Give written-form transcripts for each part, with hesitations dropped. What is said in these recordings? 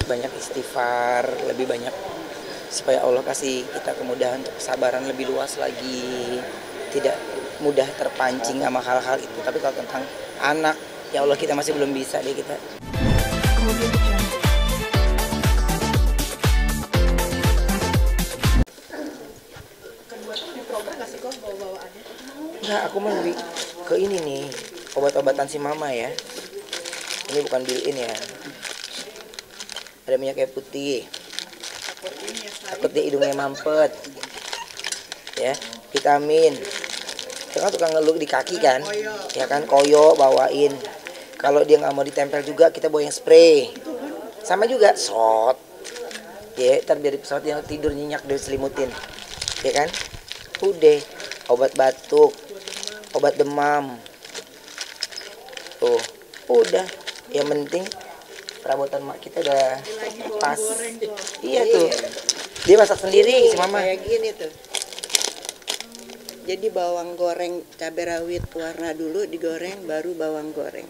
banyak istighfar, lebih banyak supaya Allah kasih kita kemudahan untuk kesabaran lebih luas lagi, tidak mudah terpancing sama hal-hal itu. Tapi kalau tentang anak, ya Allah kita masih belum bisa deh kita. Enggak, aku mau lebih ke ini nih, obat-obatan si mama ya. Ini bukan built-in ya. Ada minyak kayu putih. Takutnya hidungnya mampet. Ya, vitamin. Kita kan tukang ngeluh di kaki kan. Ya kan, koyo bawain. Kalau dia nggak mau ditempel juga, kita bawa yang spray. Sama juga, shot. Ya, ntar biar pesawat yang tidur nyenyak dia selimutin. Ya kan? Udah, obat batuk, obat demam. Tuh, udah. Yang penting perabotan mak kita udah pas. Iya tuh. Dia masak sendiri si mama. Kayak gini tuh. Jadi bawang goreng cabai rawit warna dulu digoreng baru bawang goreng.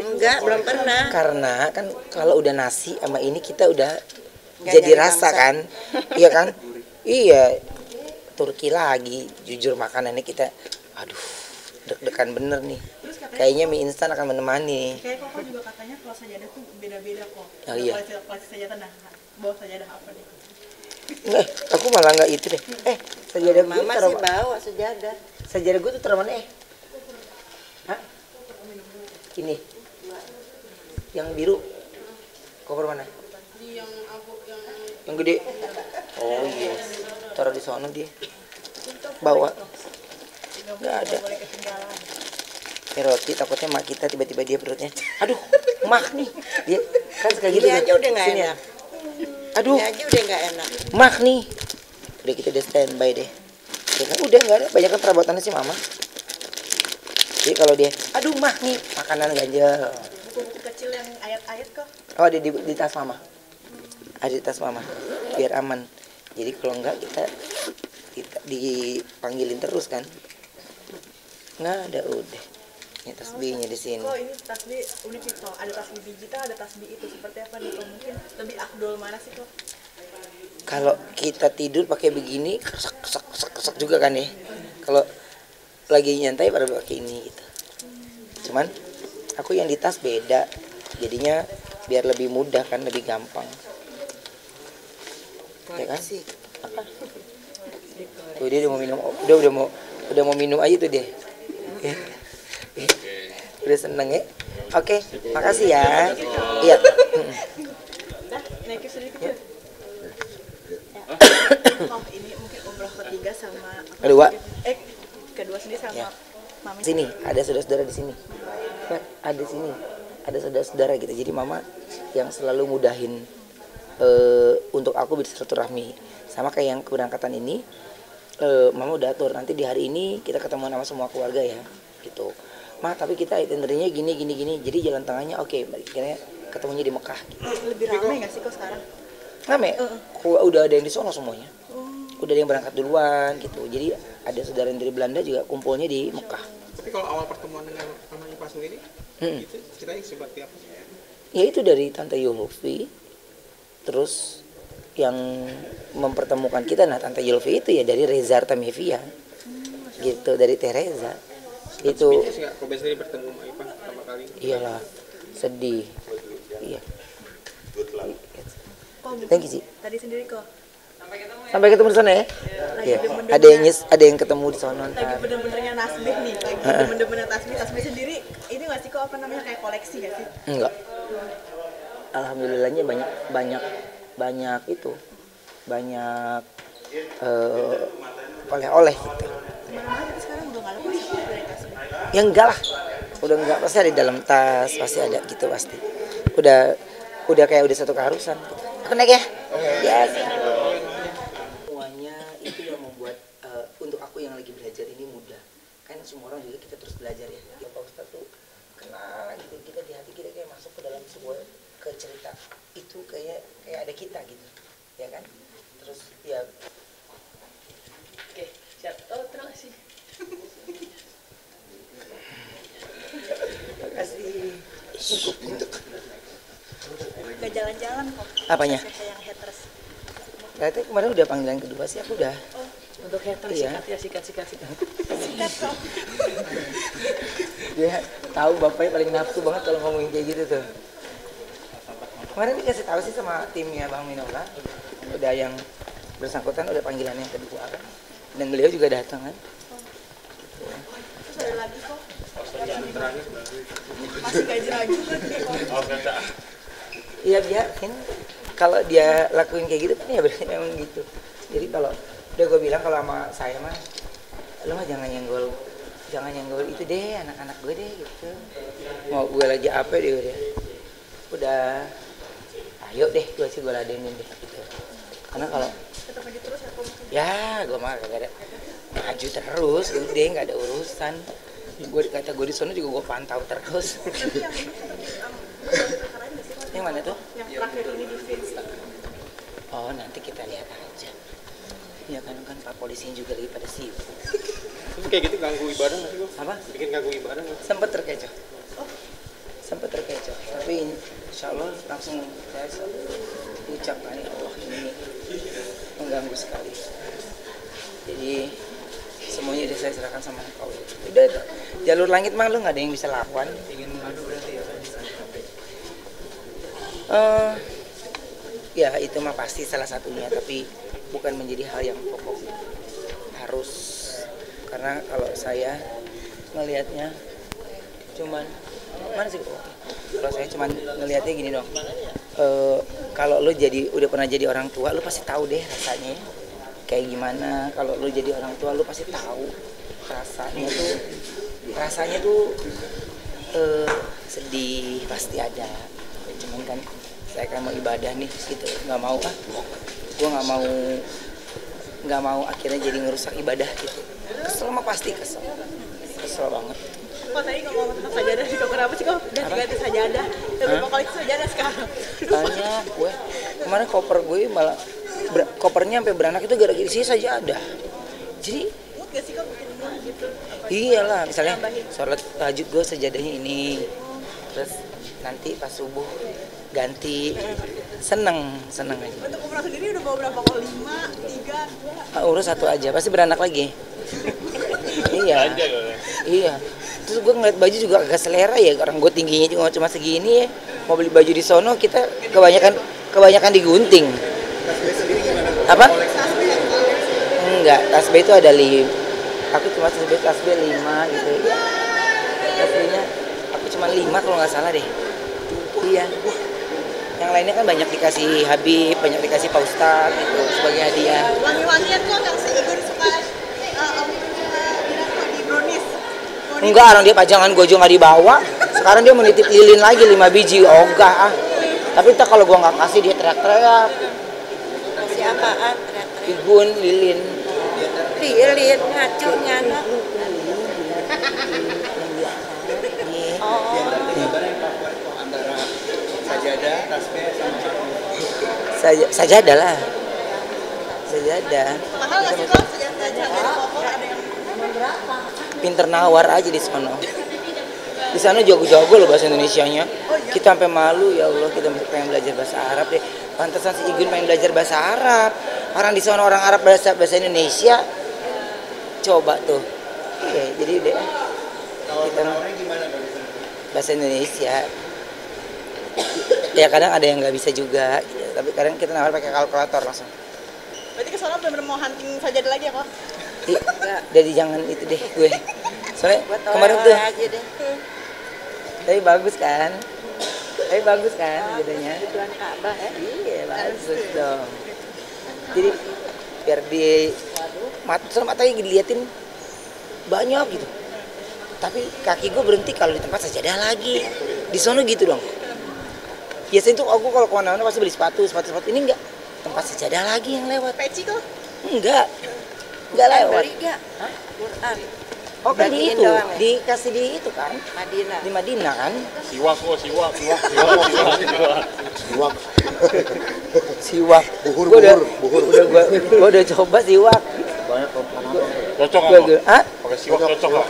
Enggak, belum pernah. Karena kan kalau udah nasi sama ini kita udah Nggak jadi nyari rasa bangsa. kan. Iya kan? Iya. Turki lagi. Jujur makanannya kita aduh, deg-degan bener nih. Kayaknya mie instan akan menemani. Kayak kok juga katanya kalau sajadah tuh beda-beda kok. Oh, iya. Kualitas sajadah, nah bawa sajadah apa nih? Aku malah nggak itu deh. Sajadah gue Mama taruh. sih bawa sejadah. Sajadah gue tuh taruh mana? Hah? Ini. Yang biru. Koper mana? Yang gede. Oh iya. Taruh di sana dia. Bawa. Nggak ada. Ini roti takutnya mak kita tiba-tiba dia perutnya. Aduh, mak nih. Dia kan kayak gitu. Ini aja udah nggak Sini ya. enak. Aduh, Ini aja udah nggak enak. mak nih. Udah kita udah standby deh. Ya kan udah nggak ada, banyak kan perabotannya sih mama. Jadi kalau dia, aduh mak nih, makanan ganjel. Buku-buku kecil yang ayat-ayat kok. Oh ada di tas mama. Ada di tas mama. Biar aman. Jadi kalau enggak kita dipanggilin terus kan. Nggak ada udah. Ini tasbihnya di sini. Kok ini tasbih unik sih kok. Ada tasbih digital, ada tasbih itu seperti apa nih? Kok mungkin lebih afdol mana sih kok? Kalau kita tidur pakai begini, kesak juga kan ya. Kalau lagi nyantai pada pakai ini gitu. Cuman aku yang di tas beda. Jadinya biar lebih mudah kan, lebih gampang. Ya kan? Apa? Tuh dia udah mau minum, udah mau minum aja tuh dia. Ya. Udah seneng ya. Oke, makasih ya. Iya. Dah, naik sedikit ya. Oh, ini mungkin umroh ketiga sama Kedua. Kedua sendiri sama Ya. mami. Sini, ada saudara-saudara di sini. Nah, ada sini. Ada saudara-saudara gitu. Jadi mama yang selalu mudahin untuk aku bersilaturahmi. Sama kayak yang keberangkatan ini, mama udah atur nanti di hari ini kita ketemu sama semua keluarga ya. Gitu. Ma, tapi kita itinerary-nya gini. Jadi jalan tengahnya oke, akhirnya ketemunya di Mekah. Lebih ramai nggak sih kok sekarang? Rame. Udah ada yang di sono semuanya. Udah ada yang berangkat duluan gitu. Jadi ada saudara yang dari Belanda juga kumpulnya di Mekah. Tapi kalau awal pertemuan dengan Mama Ipa sendiri, itu ceritanya seperti apa? Ya itu dari Tante Yulfi. Terus yang mempertemukan kita, nah Tante Yulfi itu ya dari Reza Artamevia. Gitu, dari Teresa. Itu Speechless nggak? Kau sendiri bertemu sama Ipa pertama kali? iyalah sedih. Iya. Kok Thank you, Ci. tadi sendiri kok Sampai ketemu di sana ya. Iya. Ada yang ketemu di sana. lagi bener-benernya nasbih nih, lagi bener-bener tasbih sendiri. Ini nggak sih kok apa namanya kayak koleksi nggak sih? Enggak. Alhamdulillahnya banyak itu. Banyak oleh-oleh gitu. Kemana-mana tapi sekarang udah nggak lepas ya dari tasbih. Ya enggak lah. Udah enggak, pasti ada di dalam tas, pasti ada gitu pasti. Udah kayak udah satu keharusan. Aku naik ya. Ya. Semuanya itu yang membuat untuk aku yang lagi belajar ini mudah. Kan semua orang juga kita terus belajar ya. Ya Pak Ustadz tuh kenal gitu, kita di hati kita kayak masuk ke dalam sebuah cerita. Itu kayak ada kita gitu. Ya kan? Terus ya Oke, siap. Oh, terima kasih. Terima kasih. Gak jalan-jalan kok. Apanya? Yang haters. Ternyata kemarin udah panggilan kedua sih, aku udah. Untuk haters Iya. sikat. Sikat kok. Dia tahu bapaknya paling nafsu banget kalau ngomongin kayak gitu tuh. Kemarin dikasih tahu sih sama timnya Bang Minola, udah yang bersangkutan udah panggilan yang kedua kan, dan beliau juga datang kan. Terus ada lagi kok. Masih gaji lagi kan. Iya biarin, kalau dia lakuin kayak gitu kan ya berarti memang gitu. Jadi kalau udah gue bilang kalau sama saya mah, lo mah jangan nyenggol itu deh anak-anak gue deh gitu. Mau gue lagi apa deh udah ayo deh gue ladenin deh gitu. Karena kalau Tetap aja terus ya kok. ya gue mah gak ada maju terus udah nggak ada urusan. Gue kata gue di sana juga gue pantau terus. Tapi yang ini perkaranya nggak sih kok? Yang mana tuh? Yang terakhir ini di Vince. Oh nanti kita lihat aja. Ya kan Pak polisinya juga lagi pada sibuk. Terus kayak gitu ganggu ibadah nggak sih kok? Apa? Bikin ganggu ibadah nggak? Sempat terkecoh. Tapi insya Allah langsung saya ucapkan ya Allah ini mengganggu sekali. Jadi semuanya udah saya serahkan sama Engkau. Udah jalur langit mah lu nggak ada yang bisa lawan. Ingin mengadu berarti ya? Ya itu mah pasti salah satunya, tapi bukan menjadi hal yang pokok. Harus, karena kalau saya ngelihatnya cuman mana sih kok? Kalau saya cuman ngelihatnya gini dong. Kalau lu udah pernah jadi orang tua, lu pasti tahu deh rasanya kayak gimana. Kalau lu jadi orang tua, lu pasti tahu rasanya tuh sedih pasti ada. Cuman kan saya kan mau ibadah nih gitu, nggak mau gue nggak mau akhirnya jadi ngerusak ibadah gitu. Kesel mah pasti kesel banget. Kok tadi ngomong tentang sajadah di koper apa sih kok? Udah diganti sajadah. Berapa kali sajadah sekarang? Banyak gue kemarin koper gue malah kopernya sampai beranak itu gara-gara isi sajadah. Jadi Mood gak sih kok bikin mood gitu? iyalah, misalnya sholat tahajud gue sajadahnya ini, terus nanti pas subuh ganti, seneng aja. Untuk umrah sendiri udah bawa berapa kok? 5, 3, 2? Urus satu aja, pasti beranak lagi. Iya. Terus gue ngeliat baju juga agak selera ya, orang gue tingginya cuma segini ya. Mau beli baju di sono kita kebanyakan digunting. Apa? Enggak, tasbih itu ada 5. Aku cuma tasbih 5 gitu. Tasbihnya aku cuma 5 kalau nggak salah deh. Iya. Yang lainnya kan banyak dikasih Habib, banyak dikasih Pak Ustadz gitu sebagai hadiah. Wangi-wangian kok yang si Igun suka di brownies. Enggak, orang dia pajangan gue juga nggak dibawa. Sekarang dia menitip lilin lagi 5 biji. Oh enggak ah. Tapi entah kalau gue nggak kasih dia teriak-teriak. Kasih apaan? Teriak-teriak. Igun, lilin. Lilin, ngacunya anak. Antara sajadah, tasbih sama Sajadah lah. Sajadah. Mahal nggak sih kok sajadah dari koper ada yang Pinter nawar aja di sono. Di sana jago-jago loh bahasa Indonesianya. Kita sampai malu, ya Allah, kita pengen belajar bahasa Arab deh. Pantesan si Igun pengen belajar bahasa Arab. Orang di sana orang Arab bahasa Indonesia. Coba tuh. Oke, jadi deh. Kita bahasa Indonesia. Ya kadang ada yang nggak bisa juga, gitu. Tapi kadang kita nawar pakai kalkulator langsung. Berarti ke sana bener-bener mau hunting sajadah lagi ya kok? Jadi jangan itu deh gue. Soalnya Buat kemarin tuh aja deh. tapi bagus kan jadinya. Tuhan Ka'bah ya. Iya bagus dong. Jadi biar di matanya diliatin banyak gitu. Tapi kaki gue berhenti kalau di tempat sajadah lagi. Di sono gitu dong. Biasanya tuh aku kalau kemana-mana pasti beli sepatu ini enggak. Tempat sajadah lagi yang lewat. Peci kok? Enggak lewat. Beli gak? Quran. Oh kan di Bagiin itu, doang ya? dikasih di itu kan, Madinah. di Madinah kan. Siwak. Siwak. Buhur. Gua udah coba siwak. Banyak cocok Gua, nggak? ah? Pakai siwak cocok nggak?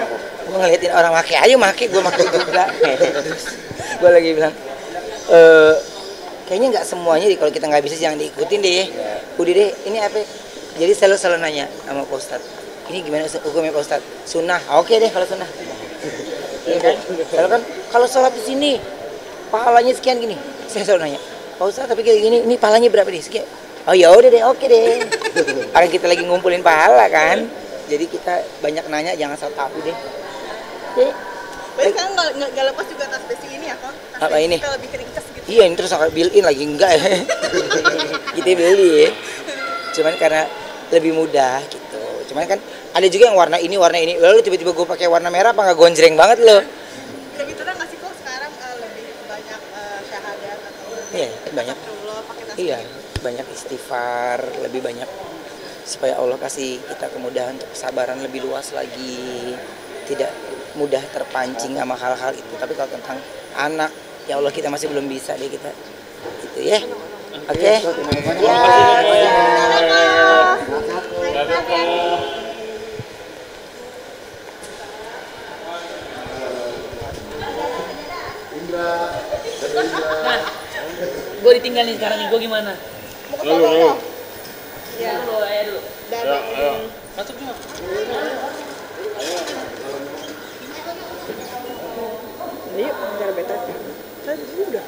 Gua ngeliatin orang make aja, gua make juga. Gua lagi bilang, kayaknya nggak semuanya deh, kalau kita nggak bisa jangan diikutin deh. Udah deh, ini apa? Jadi selalu nanya sama Pak Ustadz, ini gimana hukumnya Pak Ustadz? Sunnah, oke deh kalau sunnah. Iya kan? Kalau kan kalau sholat di sini pahalanya sekian gini, saya selalu nanya, Pak Ustadz tapi kayak gini, ini pahalanya berapa nih? Sekian. Oh ya udah deh, oke deh. Karena kita lagi ngumpulin pahala kan, jadi kita banyak nanya, jangan salah tahu deh. Oke. Tapi sekarang nggak lepas juga tas besi ini ya kok? Tas Apa besi ini? kita lebih keringkas gitu. Iya, ini terus built-in lagi enggak ya? Kita beli ya. Cuman karena lebih mudah gitu. Cuman kan ada juga yang warna ini. Lalu tiba-tiba gue pakai warna merah apa nggak gonjreng banget loh? Lebih tenang nggak sih kok sekarang lebih banyak syahadat atau Iya, banyak. astagfirullah pakai tas Iya, banyak istighfar, lebih banyak supaya Allah kasih kita kemudahan untuk kesabaran lebih luas lagi. Tidak mudah terpancing sama hal-hal itu. Tapi kalau tentang anak, ya Allah kita masih belum bisa deh kita. Gitu ya. Oke. Gue ditinggal nih sekarang nih, gue gimana? Ayo. ya Dulu, ayo dulu. Ayo. Masuk juga. yuk bicara beta saya udah